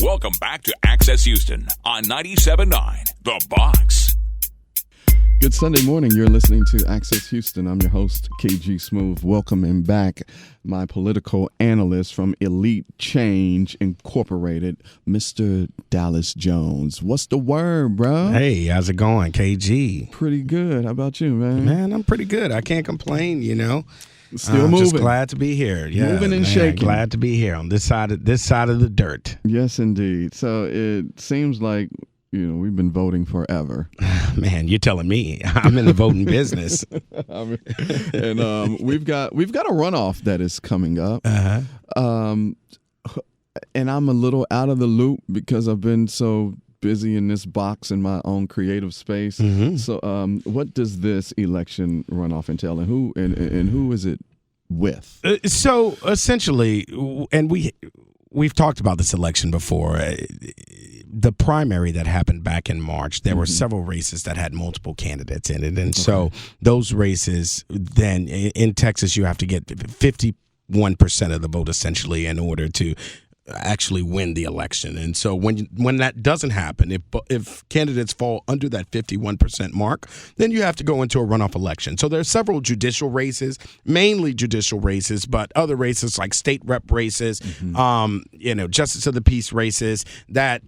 Welcome back to Access Houston on 97.9 The Box. Good Sunday morning. You're listening to Access Houston. I'm your host, KG Smooth. Welcoming back my political analyst from Elite Change Incorporated, Mr. Dallas Jones. What's the word, bro? Hey, how's it going, KG? Pretty good. How about you, man? Man, I'm pretty good. I can't complain, you know. Still moving. Just glad to be here. Yeah, moving and man, shaking. Glad to be here on this side of the dirt. Yes, indeed. So it seems like we've been voting forever. Man, you're telling me. I'm in the voting business. And we've got a runoff that is coming up. And I'm a little out of the loop because I've been so busy in this box in my own creative space. Mm-hmm. So what does this election runoff entail, and who is it with? So essentially, and we've talked about this election before. The primary that happened back in March, there were several races that had multiple candidates in it. And so those races, then in Texas, you have to get 51% of the vote essentially in order to actually win the election. And so when that doesn't happen, if candidates fall under that 51% mark, then you have to go into a runoff election. So there are several judicial races, mainly judicial races, but other races like state rep races, justice of the peace races that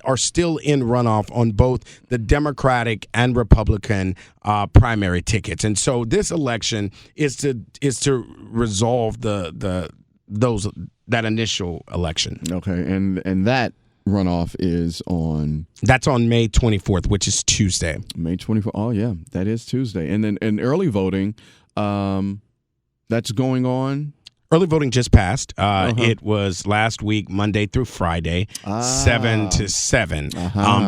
are still in runoff on both the Democratic and Republican primary tickets. And so this election is to resolve that initial election. Okay, and that runoff is on? That's on May 24th, which is Tuesday. May 24th. Oh, yeah, that is Tuesday. And then early voting, that's going on? Early voting just passed. It was last week, Monday through Friday, 7 to 7.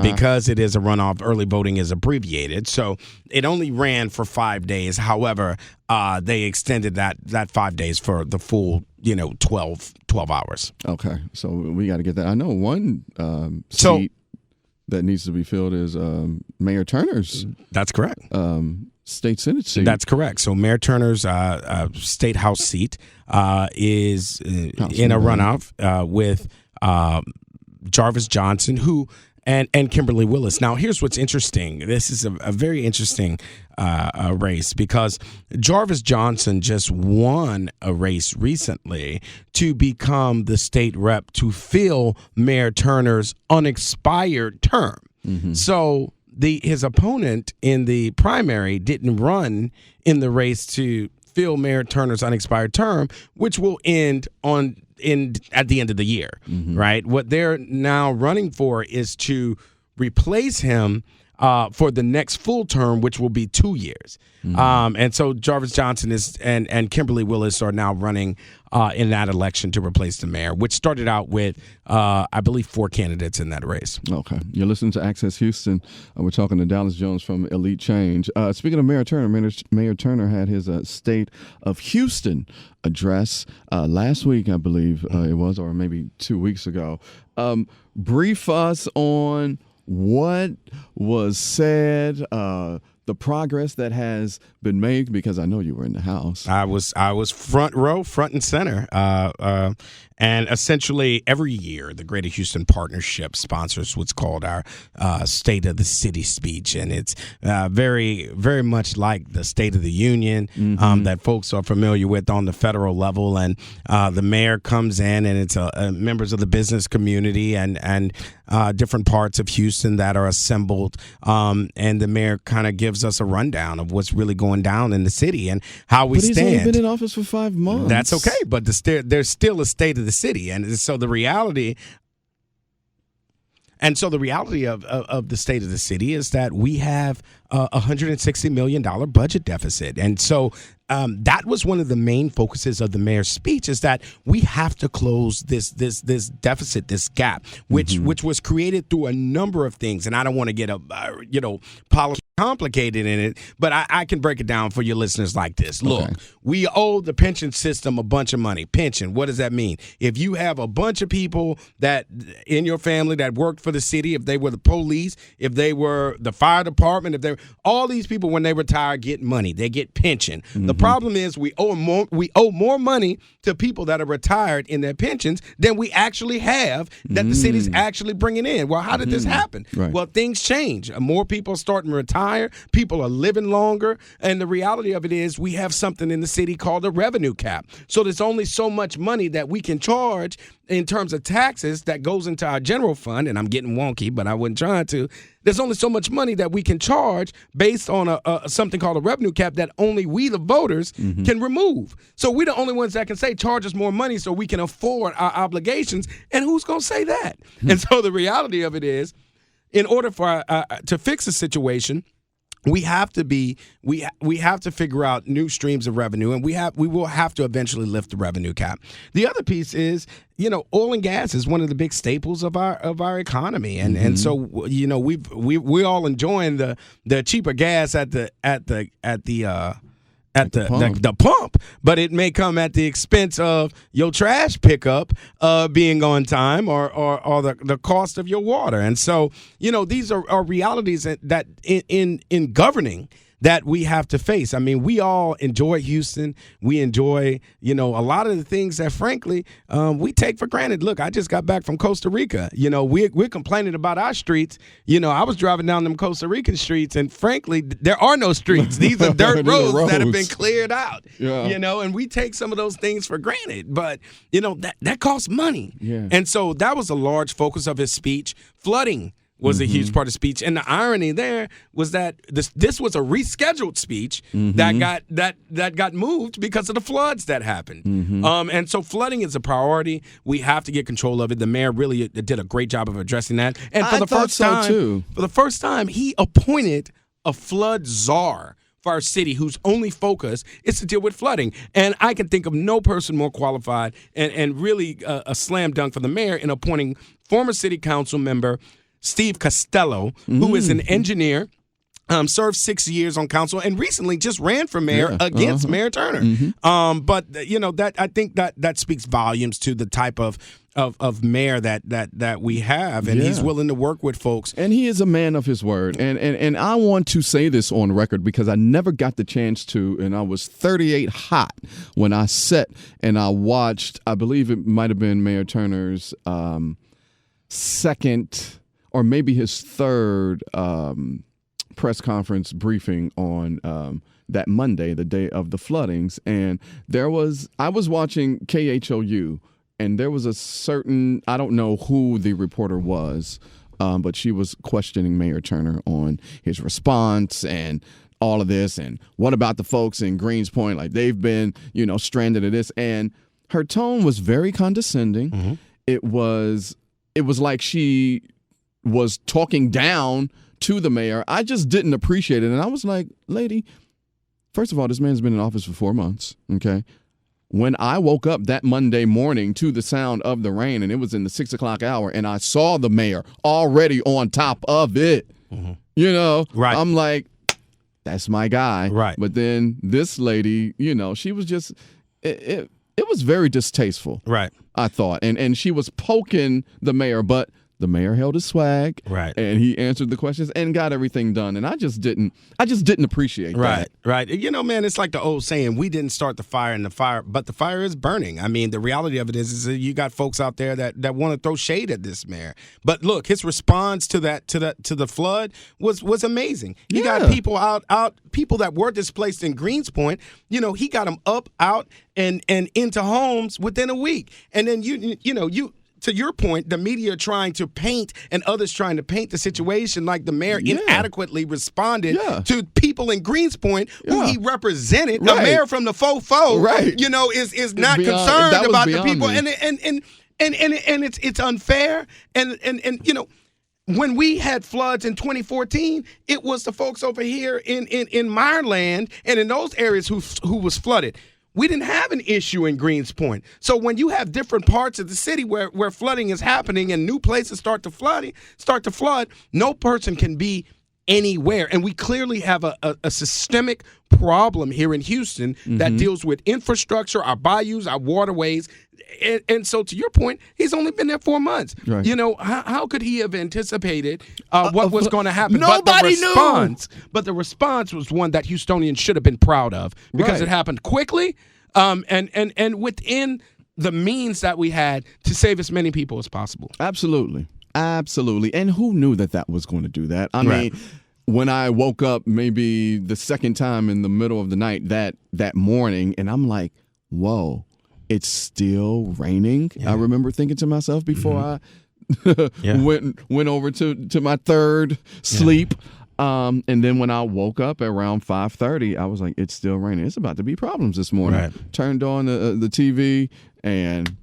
Because it is a runoff, early voting is abbreviated. So it only ran for 5 days. However, they extended that 5 days for the full 12 hours. Okay. So we got to get that. I know one seat that needs to be filled is Mayor Turner's. That's correct. State Senate seat. That's correct. So Mayor Turner's state house seat is in a runoff with Jarvis Johnson, and Kimberly Willis. Now, here's what's interesting. This is a very interesting race because Jarvis Johnson just won a race recently to become the state rep to fill Mayor Turner's unexpired term. Mm-hmm. So his opponent in the primary didn't run in the race to fill Mayor Turner's unexpired term, which will end at the end of the year, right? What they're now running for is to replace him for the next full term, which will be 2 years. And so Jarvis Johnson and Kimberly Willis are now running in that election to replace the mayor, which started out with, I believe, 4 candidates in that race. Okay. You're listening to Access Houston. We're talking to Dallas Jones from Elite Change. Speaking of Mayor Turner, Mayor Turner had his State of Houston address last week, I believe it was, or maybe 2 weeks ago. Brief us on what was said, the progress that has been made, because I know you were in the house. I was front row, front and center. And essentially every year, the Greater Houston Partnership sponsors what's called our State of the City speech. And it's very, very much like the State of the Union that folks are familiar with on the federal level. And the mayor comes in, and it's members of the business community and different parts of Houston that are assembled. And the mayor kind of gives us a rundown of what's really going down in the city and how we stand. But he's only been in office for 5 months. That's okay, but there's still a state of the city, and so the reality of the state of the city is that we have a $160 million budget deficit, and so that was one of the main focuses of the mayor's speech, is that we have to close this deficit, this gap, which was created through a number of things, and I don't want to get policy complicated in it, but I can break it down for your listeners like this. Look, we owe the pension system a bunch of money. Pension, what does that mean? If you have a bunch of people that in your family that worked for the city, if they were the police, if they were the fire department, if they were all these people, when they retire, get money. They get pension. The problem is we owe more money to people that are retired in their pensions than we actually have that the city's actually bringing in. Well, how did this happen? Right. Well, things change. More people are starting to retire. People are living longer. And the reality of it is we have something in the city called a revenue cap. So there's only so much money that we can charge in terms of taxes that goes into our general fund. And I'm getting wonky, but I wasn't trying to. There's only so much money that we can charge based on something called a revenue cap that only we, the voters, can remove. So we're the only ones that can say charge us more money so we can afford our obligations. And who's going to say that? And so the reality of it is, in order for to fix the situation, we have to figure out new streams of revenue, and we will have to eventually lift the revenue cap. The other piece is, oil and gas is one of the big staples of our economy, and so we're all enjoying the cheaper gas at the pump, but it may come at the expense of your trash pickup being on time or the cost of your water. And so, these are realities that in governing that we have to face. I mean, we all enjoy Houston. We enjoy, a lot of the things that, frankly, we take for granted. Look, I just got back from Costa Rica. We're complaining about our streets. I was driving down them Costa Rican streets, and frankly, there are no streets. These are dirt roads that have been cleared out. Yeah. And we take some of those things for granted. But, that costs money. Yeah. And so that was a large focus of his speech. Flooding was a huge part of speech, and the irony there was that this was a rescheduled speech that got moved because of the floods that happened. And so flooding is a priority. We have to get control of it. The mayor really did a great job of addressing that. And for the first time, he appointed a flood czar for our city whose only focus is to deal with flooding. And I can think of no person more qualified and really a slam dunk for the mayor in appointing former city council member Steve Costello, who is an engineer, served 6 years on council, and recently just ran for mayor against Mayor Turner. But I think that speaks volumes to the type of mayor that we have, and he's willing to work with folks. And he is a man of his word. And I want to say this on record because I never got the chance to, and I was 38 hot when I sat and I watched, I believe it might have been Mayor Turner's second or maybe his third press conference briefing on that Monday, the day of the floodings. And I was watching KHOU, and there was a certain, I don't know who the reporter was, but she was questioning Mayor Turner on his response and all of this. And what about the folks in Greenspoint? Like, they've been, stranded at this. And her tone was very condescending. It was like she was talking down to the mayor. I just didn't appreciate it. And I was like, lady, first of all, this man's been in office for 4 months, okay? When I woke up that Monday morning to the sound of the rain, and it was in the 6 o'clock hour, and I saw the mayor already on top of it, right. I'm like, that's my guy. Right. But then this lady, she was just, it was very distasteful. Right. I thought. And she was poking the mayor, but the mayor held his swag, right, and he answered the questions and got everything done. And I just didn't appreciate that. Right. Man, it's like the old saying: "We didn't start the fire, but the fire is burning." I mean, the reality of it is that you got folks out there that want to throw shade at this mayor. But look, his response to the flood was amazing. He got people people that were displaced in Greenspoint. He got them up, out, and into homes within a week. And then you. To your point, the media trying to paint and others trying to paint the situation like the mayor inadequately responded to people in Greenspoint who he represented. The mayor from the fofo, is not concerned about the people, and it's unfair. And when we had floods in 2014, it was the folks over here in Meyerland and in those areas who was flooded. We didn't have an issue in Greenspoint. So when you have different parts of the city where flooding is happening and new places start to flood, no person can be anywhere. And we clearly have a systemic problem here in Houston that deals with infrastructure, our bayous, our waterways, And so, to your point, he's only been there 4 months. Right. You know, how could he have anticipated what was going to happen? Nobody knew. But the response was one that Houstonians should have been proud of because Right. it happened quickly and within the means that we had to save as many people as possible. Absolutely. And who knew that was going to do that? I mean, when I woke up maybe the second time in the middle of the night that morning, and I'm like, whoa, it's still raining. I remember thinking to myself before I went over to my third sleep. And then when I woke up around 5:30, I was like, it's still raining. It's about to be problems this morning. Right. Turned on the TV, and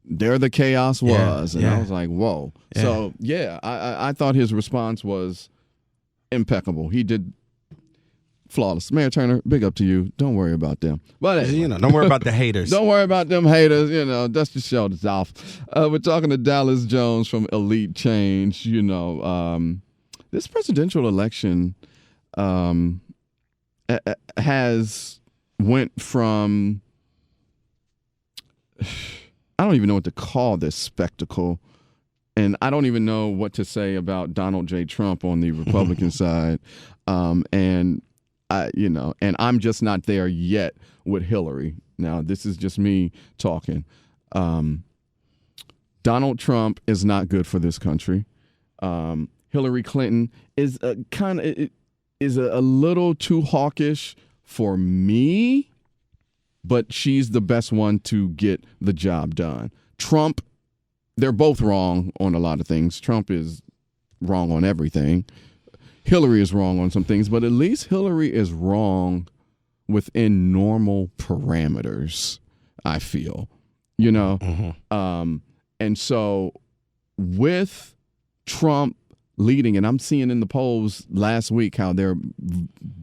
there the chaos was. And I was like, whoa. Yeah. So, I thought his response was impeccable. He did flawless. Mayor Turner, big up to you. Don't worry about them. But anyway, don't worry about the haters. Don't worry about them haters. Dust your shoulders off. We're talking to Dallas Jones from Elite Change. This presidential election has went from, I don't even know what to call this spectacle, and I don't even know what to say about Donald J. Trump on the Republican side, and I'm just not there yet with Hillary. Now, this is just me talking. Donald Trump is not good for this country. Hillary Clinton is a little too hawkish for me, but she's the best one to get the job done. Trump, they're both wrong on a lot of things. Trump is wrong on everything. Hillary is wrong on some things, but at least Hillary is wrong within normal parameters, I feel. And so with Trump leading, and I'm seeing in the polls last week how they're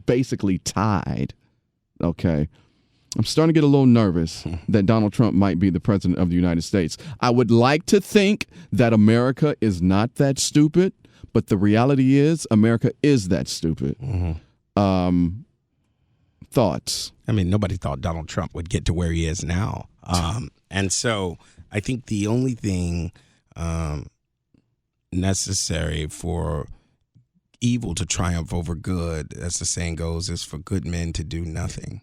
basically tied. Okay. I'm starting to get a little nervous that Donald Trump might be the president of the United States. I would like to think that America is not that stupid, but the reality is America is that stupid. Thoughts? I mean, nobody thought Donald Trump would get to where he is now. And so I think the only thing necessary for evil to triumph over good, as the saying goes, is for good men to do nothing.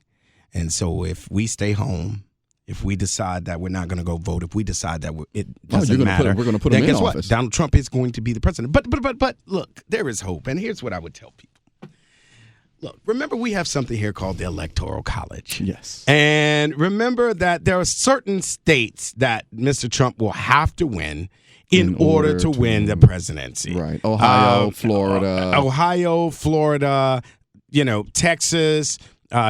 And so if we stay home, if we decide that we're not going to go vote, if we decide that it doesn't matter, we're going to put him in guess office. What? Donald Trump is going to be the president. But look, there is hope. And here's what I would tell people. Look, remember we have something here called the Electoral College. Yes. And remember that there are certain states that Mr. Trump will have to win in order to win the presidency. Right. Ohio, Florida, Texas,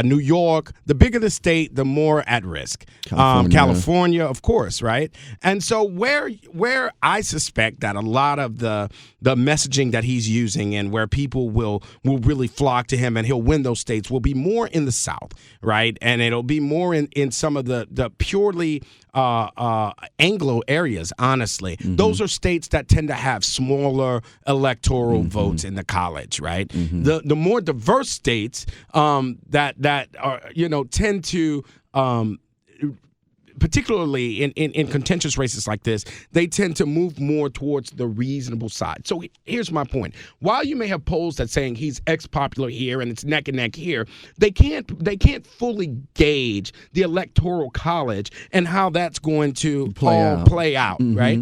New York. The bigger the state, the more at risk. California, of course, right? And so where I suspect that a lot of the messaging that he's using and where people will really flock to him and he'll win those states will be more in the South, right? And it'll be more in some of the purely Anglo areas, honestly. Mm-hmm. Those are states that tend to have smaller electoral votes in the college, right? Mm-hmm. The more diverse states that are, tend to particularly in contentious races like this, they tend to move more towards the reasonable side. So here's my point. While you may have polls that saying he's ex-popular here and it's neck and neck here, they can't fully gauge the Electoral College and how that's going to play out, right?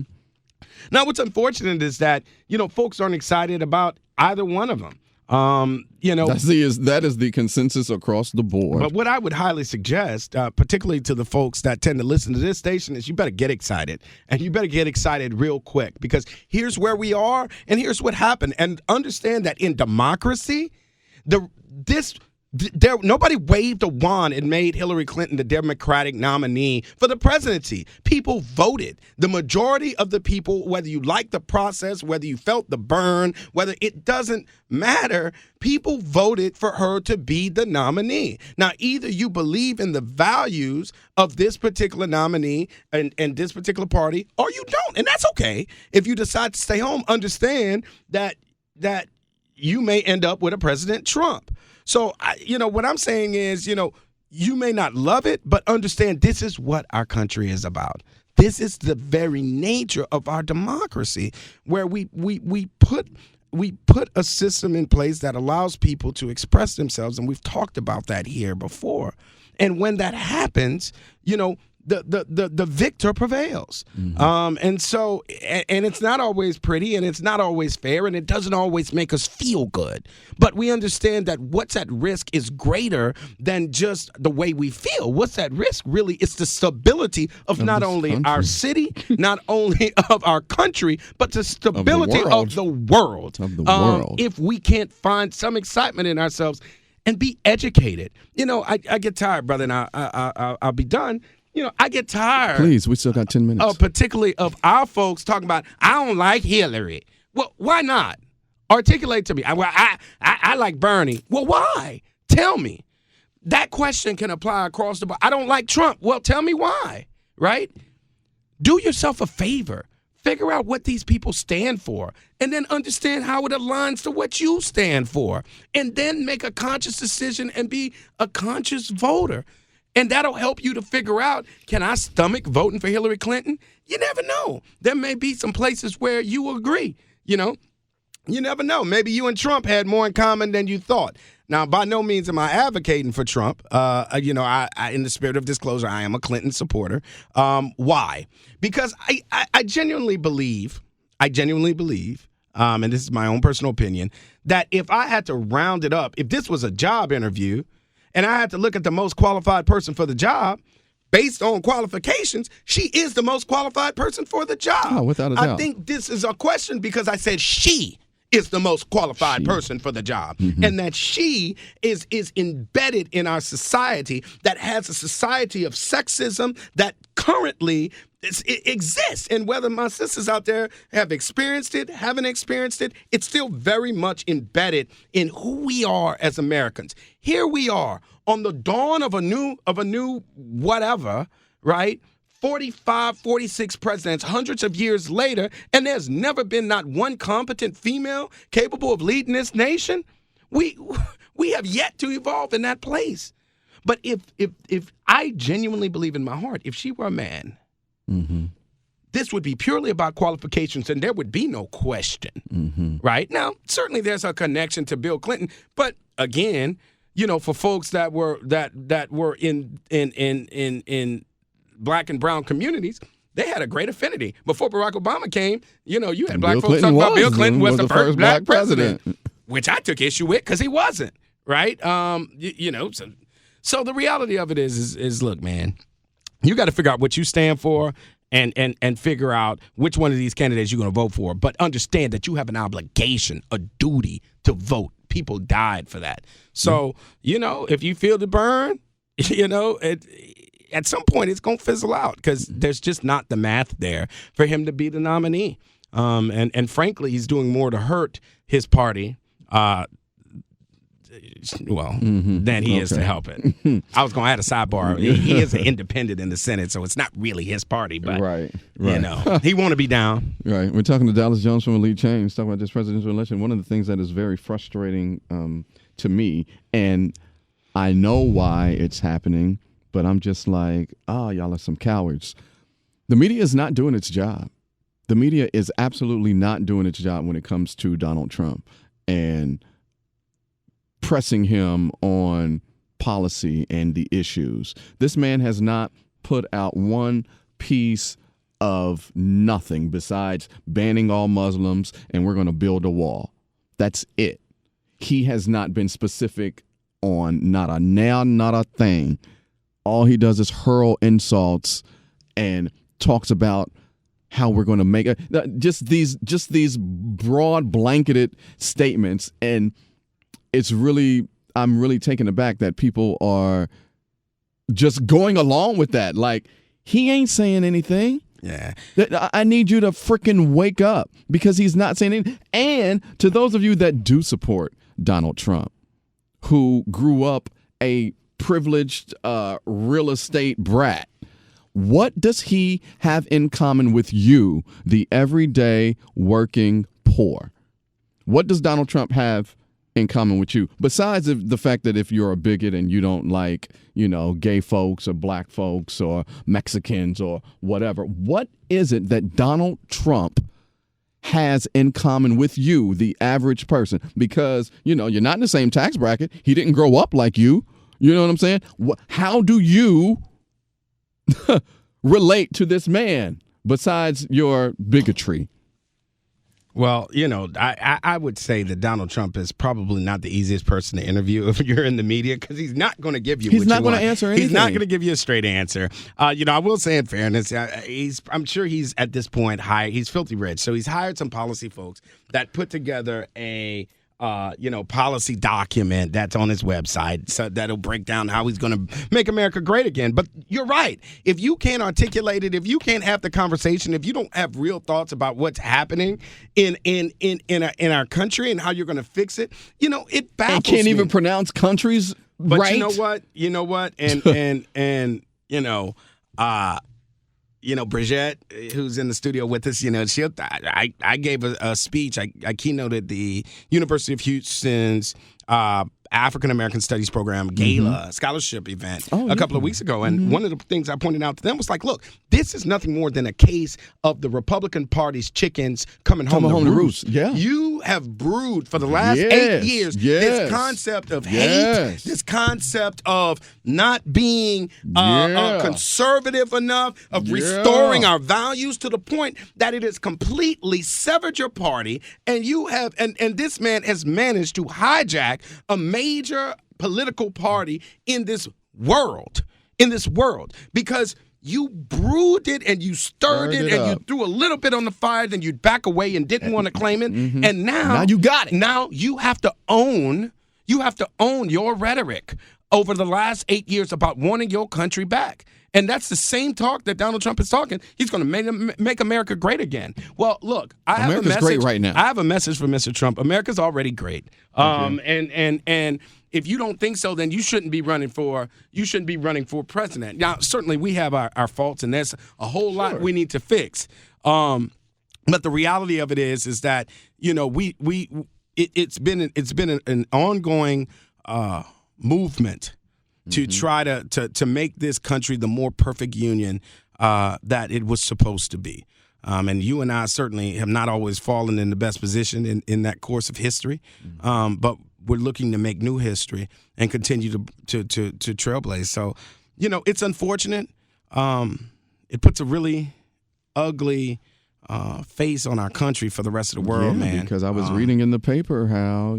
Now, what's unfortunate is that, folks aren't excited about either one of them. That is the consensus across the board. But what I would highly suggest, particularly to the folks that tend to listen to this station, is you better get excited, and you better get excited real quick, because here's where we are and here's what happened. And understand that in democracy, nobody waved a wand and made Hillary Clinton the Democratic nominee for the presidency. People voted. The majority of the people, whether you like the process, whether you felt the burn, whether it doesn't matter, people voted for her to be the nominee. Now, either you believe in the values of this particular nominee and this particular party, or you don't. And that's okay. If you decide to stay home, understand that you may end up with a President Trump. So, what I'm saying is, you may not love it, but understand this is what our country is about. This is the very nature of our democracy, where we put a system in place that allows people to express themselves, and we've talked about that here before. And when that happens, the victor prevails. And so, and it's not always pretty, and it's not always fair, and it doesn't always make us feel good. But we understand that what's at risk is greater than just the way we feel. What's at risk really is the stability of not only our city, not only of our country, but the stability of the world. If we can't find some excitement in ourselves and be educated. I get tired, brother, and I'll be done. I get tired. Please, we still got 10 minutes. Particularly of our folks talking about, I don't like Hillary. Well, why not? Articulate to me. I like Bernie. Well, why? Tell me. That question can apply across the board. I don't like Trump. Well, tell me why, right? Do yourself a favor. Figure out what these people stand for, and then understand how it aligns to what you stand for, and then make a conscious decision and be a conscious voter. And that'll help you to figure out, can I stomach voting for Hillary Clinton? You never know. There may be some places where you agree, You never know. Maybe you and Trump had more in common than you thought. Now, by no means am I advocating for Trump. I, in the spirit of disclosure, I am a Clinton supporter. Why? Because I genuinely believe, and this is my own personal opinion, that if I had to round it up, if this was a job interview, and I had to look at the most qualified person for the job, based on qualifications, she is the most qualified person for the job. Oh, without a doubt. I think this is a question because I said she is the most qualified person for the job. And that she is embedded in our society that has a society of sexism that currently it exists. And whether my sisters out there have experienced it, haven't experienced it, it's still very much embedded in who we are as Americans. Here we are on the dawn of a new whatever, right? 45, 46 presidents, hundreds of years later, and there's never been not one competent female capable of leading this nation. We have yet to evolve in that place. But if I genuinely believe in my heart, if she were a man, this would be purely about qualifications, and there would be no question, right? Now, certainly there's a connection to Bill Clinton, but again, for folks that were in Black and brown communities, they had a great affinity. Before Barack Obama came, you had black folks talking about Bill Clinton was the first black president, which I took issue with because he wasn't, right? So the reality of it is look, man, you got to figure out what you stand for and figure out which one of these candidates you're going to vote for. But understand that you have an obligation, a duty to vote. People died for that. So, if you feel the burn, at some point it's going to fizzle out because there's just not the math there for him to be the nominee. And frankly, he's doing more to hurt his party than he is to help it. I was going to add a sidebar. He is an independent in the Senate, so it's not really his party, but right. He want to be down. Right. We're talking to Dallas Jones from Elite Change, talking about this presidential election. One of the things that is very frustrating to me, and I know why it's happening, but I'm just like, y'all are some cowards. The media is not doing its job. The media is absolutely not doing its job when it comes to Donald Trump and pressing him on policy and the issues. This man has not put out one piece of nothing besides banning all Muslims and we're going to build a wall. That's it. He has not been specific on not a nail, not a thing. All he does is hurl insults and talks about how we're going to make it. Just these broad blanketed statements, and I'm really taken aback that people are just going along with that. Like, he ain't saying anything. Yeah. I need you to freaking wake up because he's not saying anything. And to those of you that do support Donald Trump, who grew up a privileged real estate brat, what does he have in common with you, the everyday working poor? What does Donald Trump have in common with you? Besides the fact that if you're a bigot and you don't like, gay folks or black folks or Mexicans or whatever, what is it that Donald Trump has in common with you, the average person? Because, you're not in the same tax bracket. He didn't grow up like you. You know what I'm saying? How do you relate to this man besides your bigotry? Well, I would say that Donald Trump is probably not the easiest person to interview if you're in the media, because he's not going to give you. He's not going to answer anything. He's not going to give you a straight answer. I will say, in fairness, I'm sure he's at this point he's filthy rich, so he's hired some policy folks that put together a policy document that's on his website, so that'll break down how he's going to make America great again. But you're right. If you can't articulate it, if you can't have the conversation, if you don't have real thoughts about what's happening in our country and how you're going to fix it, it baffles me. And can't even pronounce countries but right. You know what? And Bridget, who's in the studio with us, I gave a speech. I keynoted the University of Houston's African American Studies Program Gala scholarship event a couple of weeks ago. And one of the things I pointed out to them was like, look, this is nothing more than a case of the Republican Party's chickens coming home to roost. Yeah. You have brewed for the last 8 years this concept of hate, this concept of not being conservative enough, of restoring our values to the point that it has completely severed your party. And you have, and this man has managed to hijack a major political party in this world, because you brewed it and you stirred it and you threw a little bit on the fire, then you'd back away and didn't want to claim it. And now you got it. Now you have to own your rhetoric over the last 8 years about wanting your country back. And that's the same talk that Donald Trump is talking. He's going to make America great again. Well, look, America's great right now. I have a message for Mr. Trump. America's already great. And if you don't think so, then you shouldn't be running for president. Now, certainly we have our faults, and there's a whole lot we need to fix. But the reality of it is that it's been an ongoing movement to try to make this country the more perfect union that it was supposed to be. And you and I certainly have not always fallen in the best position in that course of history. But we're looking to make new history and continue to trailblaze. So, it's unfortunate. It puts a really ugly face on our country for the rest of the world, man. Because I was reading in the paper how,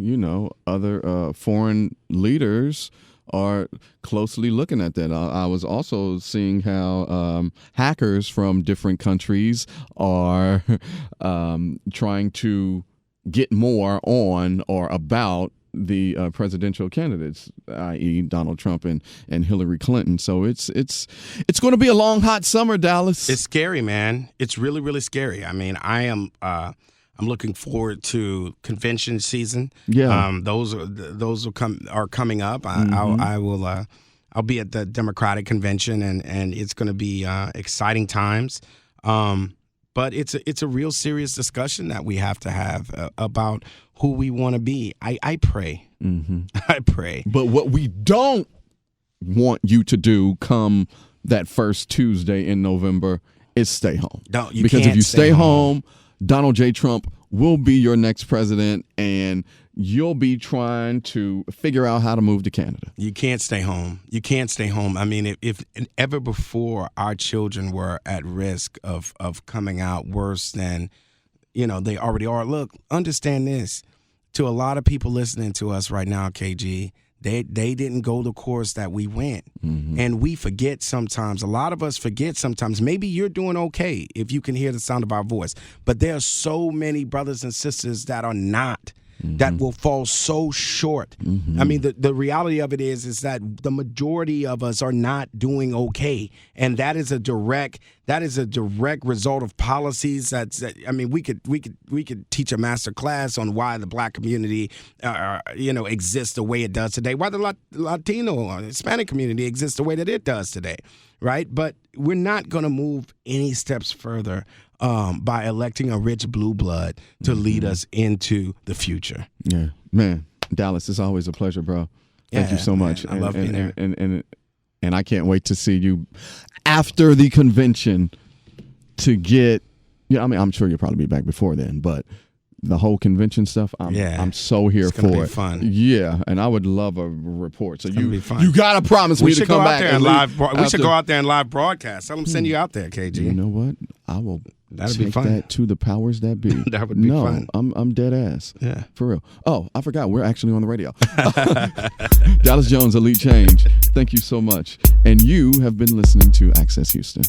other foreign leaders are closely looking at that. I was also seeing how hackers from different countries are trying to get more on or about the presidential candidates, i.e. Donald Trump and Hillary Clinton. So it's going to be a long, hot summer, Dallas. It's scary, man. It's really, really scary. I mean, I'm looking forward to convention season. Yeah, those are coming up. I'll be at the Democratic convention, and it's going to be exciting times. But it's a real serious discussion that we have to have about who we want to be. I pray. I pray. But what we don't want you to do come that first Tuesday in November is stay home. No, you because can't if you stay home, Donald J. Trump will be your next president, and you'll be trying to figure out how to move to Canada. You can't stay home. You can't stay home. I mean, if ever before our children were at risk of coming out worse than, they already are. Look, understand this. To a lot of people listening to us right now, KG, they didn't go the course that we went. And we forget sometimes. A lot of us forget sometimes. Maybe you're doing okay if you can hear the sound of our voice. But there are so many brothers and sisters that are not. That will fall so short. I mean, the reality of it is that the majority of us are not doing okay, and that is a direct result of policies. We could teach a master class on why the black community, exists the way it does today, why the Latino or Hispanic community exists the way that it does today, right? But we're not going to move any steps further by electing a rich blue blood to lead us into the future. Yeah, man. Dallas, it's always a pleasure, bro. Thank you so much. Man, I love being there. And I can't wait to see you after the convention to get. Yeah, I mean, I'm sure you'll probably be back before then, but the whole convention stuff, I'm so here it's gonna for be it. Fun. Yeah, and I would love a report. So you gotta promise me to come back and live. We should go out there and live broadcast. Tell them send you out there, KG. You know what? I will. That'd take be fun. That to the powers that be. That would be fun. I'm dead ass. Yeah, for real. Oh, I forgot. We're actually on the radio. Dallas Jones, Elite Change. Thank you so much. And you have been listening to Access Houston.